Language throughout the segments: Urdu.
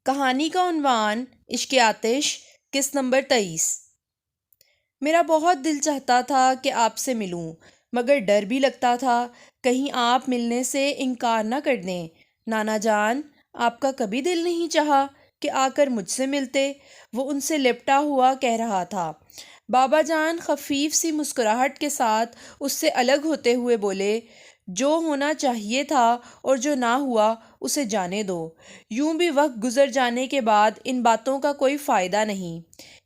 کہانی کا عنوان عشق آتش، قسط نمبر 23۔ میرا بہت دل چاہتا تھا کہ آپ سے ملوں، مگر ڈر بھی لگتا تھا کہیں آپ ملنے سے انکار نہ کر دیں۔ نانا جان، آپ کا کبھی دل نہیں چاہا کہ آ کر مجھ سے ملتے؟ وہ ان سے لپٹا ہوا کہہ رہا تھا۔ بابا جان خفیف سی مسکراہٹ کے ساتھ اس سے الگ ہوتے ہوئے بولے، جو ہونا چاہیے تھا اور جو نہ ہوا اسے جانے دو۔ یوں بھی وقت گزر جانے کے بعد ان باتوں کا کوئی فائدہ نہیں۔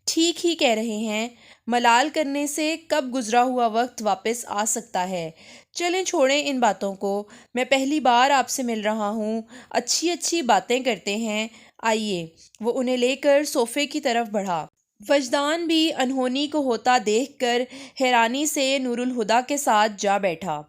ٹھیک ہی کہہ رہے ہیں، ملال کرنے سے کب گزرا ہوا وقت واپس آ سکتا ہے۔ چلیں چھوڑیں ان باتوں کو، میں پہلی بار آپ سے مل رہا ہوں، اچھی اچھی باتیں کرتے ہیں، آئیے۔ وہ انہیں لے کر صوفے کی طرف بڑھا۔ وجدان بھی انہونی کو ہوتا دیکھ کر حیرانی سے نور الہدیٰ کے ساتھ جا بیٹھا۔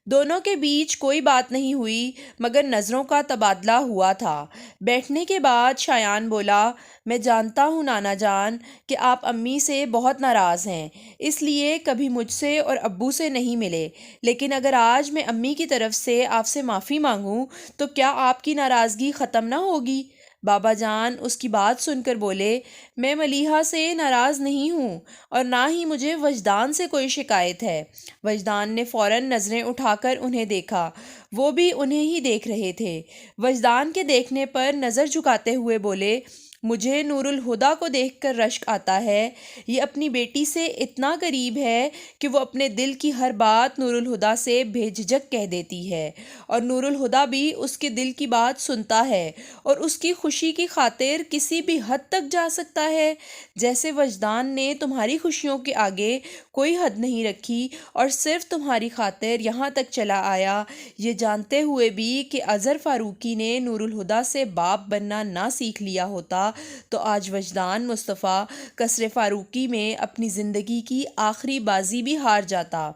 دونوں کے بیچ کوئی بات نہیں ہوئی مگر نظروں کا تبادلہ ہوا تھا۔ بیٹھنے کے بعد شایان بولا، میں جانتا ہوں نانا جان کہ آپ امی سے بہت ناراض ہیں، اس لیے کبھی مجھ سے اور ابو سے نہیں ملے، لیکن اگر آج میں امی کی طرف سے آپ سے معافی مانگوں تو کیا آپ کی ناراضگی ختم نہ ہوگی؟ بابا جان اس کی بات سن کر بولے، میں ملیحہ سے ناراض نہیں ہوں اور نہ ہی مجھے وجدان سے کوئی شکایت ہے۔ وجدان نے فوراً نظریں اٹھا کر انہیں دیکھا، وہ بھی انہیں ہی دیکھ رہے تھے۔ وجدان کے دیکھنے پر نظر جھکاتے ہوئے بولے، مجھے نور الہدیٰ کو دیکھ کر رشک آتا ہے۔ یہ اپنی بیٹی سے اتنا قریب ہے کہ وہ اپنے دل کی ہر بات نور الہدیٰ سے بے جھجک کہہ دیتی ہے، اور نور الہدیٰ بھی اس کے دل کی بات سنتا ہے اور اس کی خوشی کی خاطر کسی بھی حد تک جا سکتا ہے۔ جیسے وجدان نے تمہاری خوشیوں کے آگے کوئی حد نہیں رکھی اور صرف تمہاری خاطر یہاں تک چلا آیا، یہ جانتے ہوئے بھی کہ اظہر فاروقی نے نور الہدیٰ سے باپ بننا نہ سیکھ لیا ہوتا تو آج وجدان مصطفیٰ قصر فاروقی میں اپنی زندگی کی آخری بازی بھی ہار جاتا۔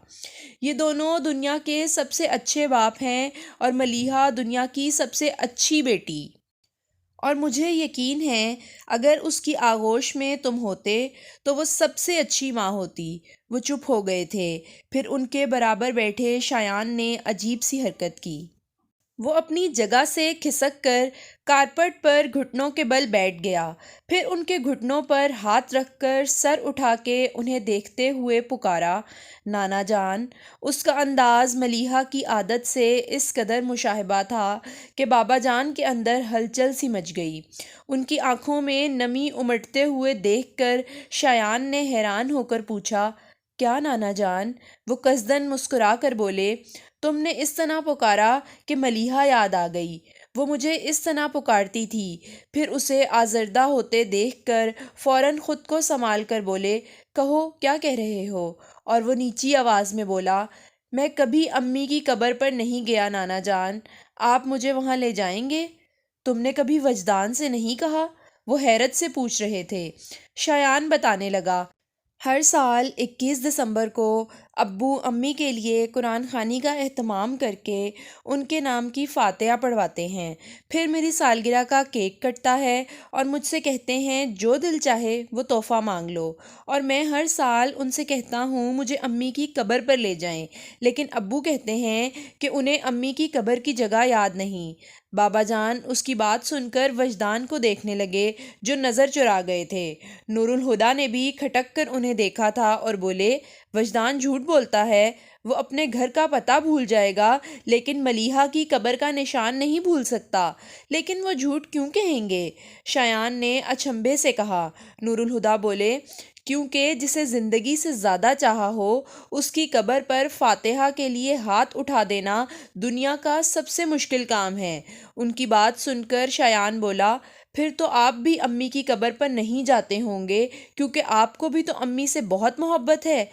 یہ دونوں دنیا کے سب سے اچھے باپ ہیں اور ملیحہ دنیا کی سب سے اچھی بیٹی۔ اور مجھے یقین ہے اگر اس کی آغوش میں تم ہوتے تو وہ سب سے اچھی ماں ہوتی۔ وہ چپ ہو گئے تھے، پھر ان کے برابر بیٹھے شایان نے عجیب سی حرکت کی۔ وہ اپنی جگہ سے کھسک کر کارپٹ پر گھٹنوں کے بل بیٹھ گیا، پھر ان کے گھٹنوں پر ہاتھ رکھ کر سر اٹھا کے انہیں دیکھتے ہوئے پکارا، نانا جان۔ اس کا انداز ملیحہ کی عادت سے اس قدر مشابہ تھا کہ بابا جان کے اندر ہلچل سی مچ گئی۔ ان کی آنکھوں میں نمی امٹتے ہوئے دیکھ کر شایان نے حیران ہو کر پوچھا، کیا نانا جان؟ وہ قصداً مسکرا کر بولے، تم نے اس طرح پکارا کہ ملیحہ یاد آ گئی۔ وہ مجھے اس طرح پکارتی تھی۔ پھر اسے آزردہ ہوتے دیکھ کر فوراً خود کو سنبھال کر بولے، کہو کیا کہہ رہے ہو؟ اور وہ نیچی آواز میں بولا، میں کبھی امی کی قبر پر نہیں گیا نانا جان، آپ مجھے وہاں لے جائیں گے؟ تم نے کبھی وجدان سے نہیں کہا؟ وہ حیرت سے پوچھ رہے تھے۔ شایان بتانے لگا، ہر سال 21 دسمبر کو ابو امی کے لیے قرآن خوانی کا اہتمام کر کے ان کے نام کی فاتحہ پڑھواتے ہیں، پھر میری سالگرہ کا کیک کٹتا ہے اور مجھ سے کہتے ہیں جو دل چاہے وہ تحفہ مانگ لو، اور میں ہر سال ان سے کہتا ہوں مجھے امی کی قبر پر لے جائیں، لیکن ابو کہتے ہیں کہ انہیں امی کی قبر کی جگہ یاد نہیں۔ بابا جان اس کی بات سن کر وجدان کو دیکھنے لگے جو نظر چرا گئے تھے۔ نور الہدیٰ نے بھی کھٹک کر انہیں دیکھا تھا اور بولے، وجدان جھوٹ بولتا ہے، وہ اپنے گھر کا پتہ بھول جائے گا لیکن ملیحہ کی قبر کا نشان نہیں بھول سکتا۔ لیکن وہ جھوٹ کیوں کہیں گے؟ شایان نے اچنبھے سے کہا۔ نور الہدیٰ بولے، کیونکہ جسے زندگی سے زیادہ چاہا ہو اس کی قبر پر فاتحہ کے لیے ہاتھ اٹھا دینا دنیا کا سب سے مشکل کام ہے۔ ان کی بات سن کر شایان بولا، پھر تو آپ بھی امی کی قبر پر نہیں جاتے ہوں گے کیونکہ آپ کو بھی تو امی سے بہت محبت ہے۔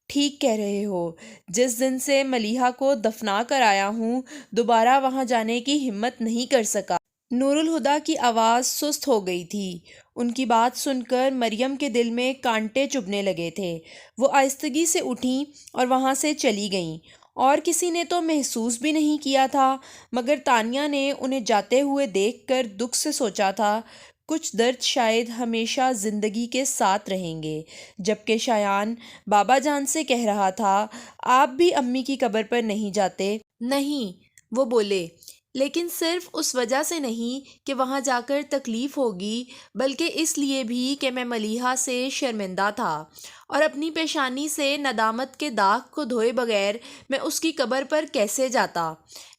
ٹھیک کہہ رہے ہو، جس دن سے ملیحہ کو دفنا کر آیا ہوں دوبارہ وہاں جانے کی ہمت نہیں کر سکا۔ نور الہدیٰ کی آواز سست ہو گئی تھی۔ ان کی بات سن کر مریم کے دل میں کانٹے چبھنے لگے تھے۔ وہ آہستگی سے اٹھیں اور وہاں سے چلی گئیں، اور کسی نے تو محسوس بھی نہیں کیا تھا، مگر تانیہ نے انہیں جاتے ہوئے دیکھ کر دکھ سے سوچا تھا، کچھ درد شاید ہمیشہ زندگی کے ساتھ رہیں گے۔ جبکہ شایان بابا جان سے کہہ رہا تھا، آپ بھی امی کی قبر پر نہیں جاتے؟ نہیں، وہ بولے، لیکن صرف اس وجہ سے نہیں کہ وہاں جا کر تکلیف ہوگی، بلکہ اس لیے بھی کہ میں ملیحہ سے شرمندہ تھا، اور اپنی پیشانی سے ندامت کے داغ کو دھوئے بغیر میں اس کی قبر پر کیسے جاتا؟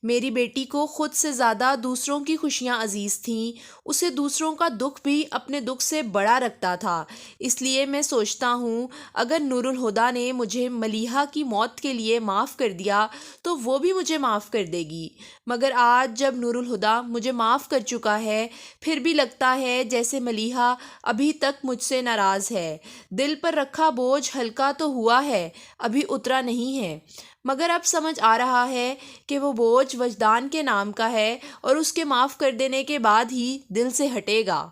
میری بیٹی کو خود سے زیادہ دوسروں کی خوشیاں عزیز تھیں، اسے دوسروں کا دکھ بھی اپنے دکھ سے بڑا رکھتا تھا۔ اس لیے میں سوچتا ہوں اگر نور الہدیٰ نے مجھے ملیحہ کی موت کے لیے معاف کر دیا تو وہ بھی مجھے معاف کر دے گی، مگر آج جب نور الہدیٰ مجھے معاف کر چکا ہے پھر بھی لگتا ہے جیسے ملیحہ ابھی تک مجھ سے ناراض ہے۔ دل پر رکھا بوجھ ہلکا تو ہوا ہے، ابھی اترا نہیں ہے، مگر اب سمجھ آ رہا ہے کہ وہ بوجھ وجدان کے نام کا ہے اور اس کے معاف کر دینے کے بعد ہی دل سے ہٹے گا۔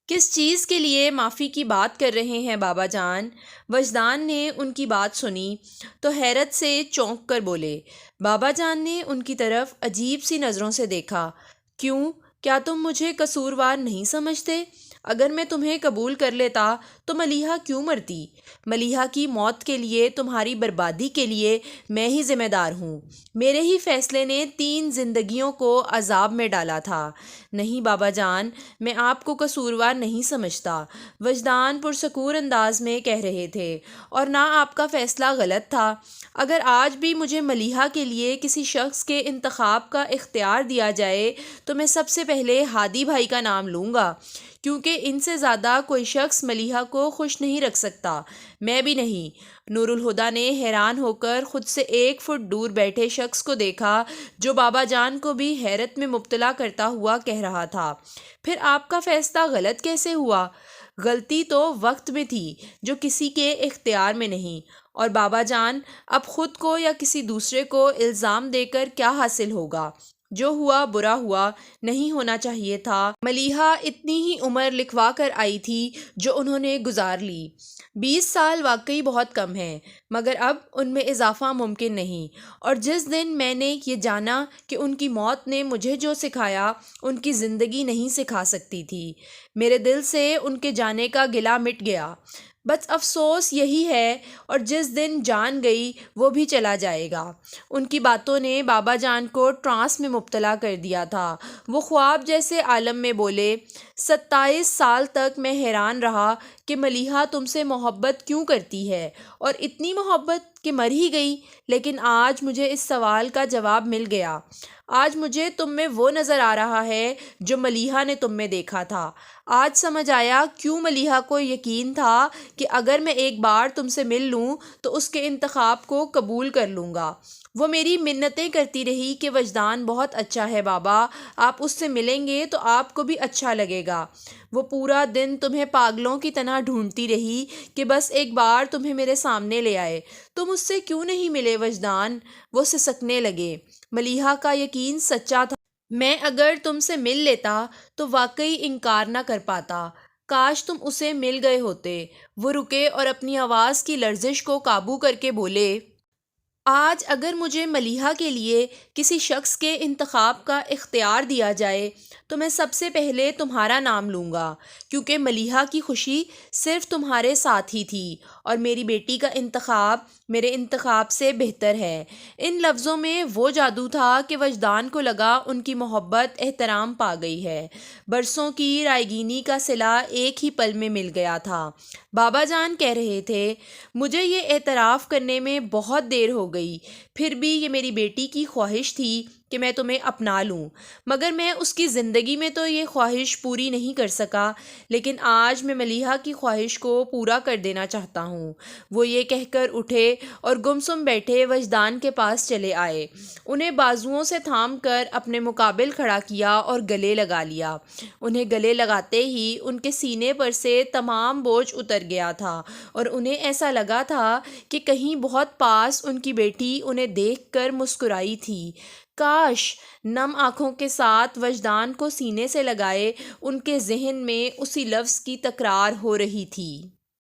کس چیز کے لیے معافی کی بات کر رہے ہیں بابا جان؟ وجدان نے ان کی بات سنی تو حیرت سے چونک کر بولے۔ بابا جان نے ان کی طرف عجیب سی نظروں سے دیکھا۔ کیوں؟ کیا تم مجھے قصوروار نہیں سمجھتے؟ اگر میں تمہیں قبول کر لیتا تو ملیحہ کیوں مرتی؟ ملیحہ کی موت کے لیے، تمہاری بربادی کے لیے میں ہی ذمہ دار ہوں۔ میرے ہی فیصلے نے 3 زندگیوں کو عذاب میں ڈالا تھا۔ نہیں بابا جان، میں آپ کو قصوروار نہیں سمجھتا، وجدان پرسکون انداز میں کہہ رہے تھے، اور نہ آپ کا فیصلہ غلط تھا۔ اگر آج بھی مجھے ملیحہ کے لیے کسی شخص کے انتخاب کا اختیار دیا جائے تو میں سب سے پہلے ہادی بھائی کا نام لوں گا، کیونکہ ان سے زیادہ کوئی شخص ملیحہ کو خوش نہیں رکھ سکتا، میں بھی نہیں۔ نور الہدیٰ نے حیران ہو کر خود سے 1 فٹ دور بیٹھے شخص کو دیکھا جو بابا جان کو بھی حیرت میں مبتلا کرتا ہوا کہہ رہا تھا۔ پھر آپ کا فیصلہ غلط کیسے ہوا؟ غلطی تو وقت میں تھی جو کسی کے اختیار میں نہیں، اور بابا جان اب خود کو یا کسی دوسرے کو الزام دے کر کیا حاصل ہوگا؟ جو ہوا برا ہوا، نہیں ہونا چاہیے تھا۔ ملیحہ اتنی ہی عمر لکھوا کر آئی تھی جو انہوں نے گزار لی۔ 20 سال واقعی بہت کم ہیں، مگر اب ان میں اضافہ ممکن نہیں، اور جس دن میں نے یہ جانا کہ ان کی موت نے مجھے جو سکھایا ان کی زندگی نہیں سکھا سکتی تھی، میرے دل سے ان کے جانے کا گلہ مٹ گیا۔ بس افسوس یہی ہے، اور جس دن جان گئی وہ بھی چلا جائے گا۔ ان کی باتوں نے بابا جان کو ٹرانس میں مبتلا کر دیا تھا۔ وہ خواب جیسے عالم میں بولے، 27 سال تک میں حیران رہا کہ ملیحہ تم سے محبت کیوں کرتی ہے، اور اتنی محبت کہ مر ہی گئی، لیکن آج مجھے اس سوال کا جواب مل گیا۔ آج مجھے تم میں وہ نظر آ رہا ہے جو ملیحہ نے تم میں دیکھا تھا۔ آج سمجھ آیا کیوں ملیحہ کو یقین تھا کہ اگر میں ایک بار تم سے مل لوں تو اس کے انتخاب کو قبول کر لوں گا۔ وہ میری منتیں کرتی رہی کہ وجدان بہت اچھا ہے بابا، آپ اس سے ملیں گے تو آپ کو بھی اچھا لگے گا۔ وہ پورا دن تمہیں پاگلوں کی طرح ڈھونڈتی رہی کہ بس ایک بار تمہیں میرے سامنے لے آئے۔ تم اس سے کیوں نہیں ملے وجدان؟ وہ سسکنے لگے۔ ملیحہ کا یقین سچا تھا۔ میں اگر تم سے مل لیتا تو واقعی انکار نہ کر پاتا۔ کاش تم اسے مل گئے ہوتے۔ وہ رکے اور اپنی آواز کی لرزش کو قابو کر کے بولے، آج اگر مجھے ملیحہ کے لیے کسی شخص کے انتخاب کا اختیار دیا جائے تو میں سب سے پہلے تمہارا نام لوں گا، کیونکہ ملیحہ کی خوشی صرف تمہارے ساتھ ہی تھی، اور میری بیٹی کا انتخاب میرے انتخاب سے بہتر ہے۔ ان لفظوں میں وہ جادو تھا کہ وجدان کو لگا ان کی محبت احترام پا گئی ہے۔ برسوں کی رائیگینی کا صلہ ایک ہی پل میں مل گیا تھا۔ بابا جان کہہ رہے تھے، مجھے یہ اعتراف کرنے میں بہت دیر ہو گئی، پھر بھی یہ میری بیٹی کی خواہش تھی کہ میں تمہیں اپنا لوں، مگر میں اس کی زندگی میں تو یہ خواہش پوری نہیں کر سکا، لیکن آج میں ملیحہ کی خواہش کو پورا کر دینا چاہتا ہوں۔ وہ یہ کہہ کر اٹھے اور گمسم بیٹھے وجدان کے پاس چلے آئے، انہیں بازوؤں سے تھام کر اپنے مقابل کھڑا کیا اور گلے لگا لیا۔ انہیں گلے لگاتے ہی ان کے سینے پر سے تمام بوجھ اتر گیا تھا، اور انہیں ایسا لگا تھا کہ کہیں بہت پاس ان کی بیٹی انہیں دیکھ کر مسکرائی تھی۔ کاش! نم آنکھوں کے ساتھ وجدان کو سینے سے لگائے ان کے ذہن میں اسی لفظ کی تکرار ہو رہی تھی۔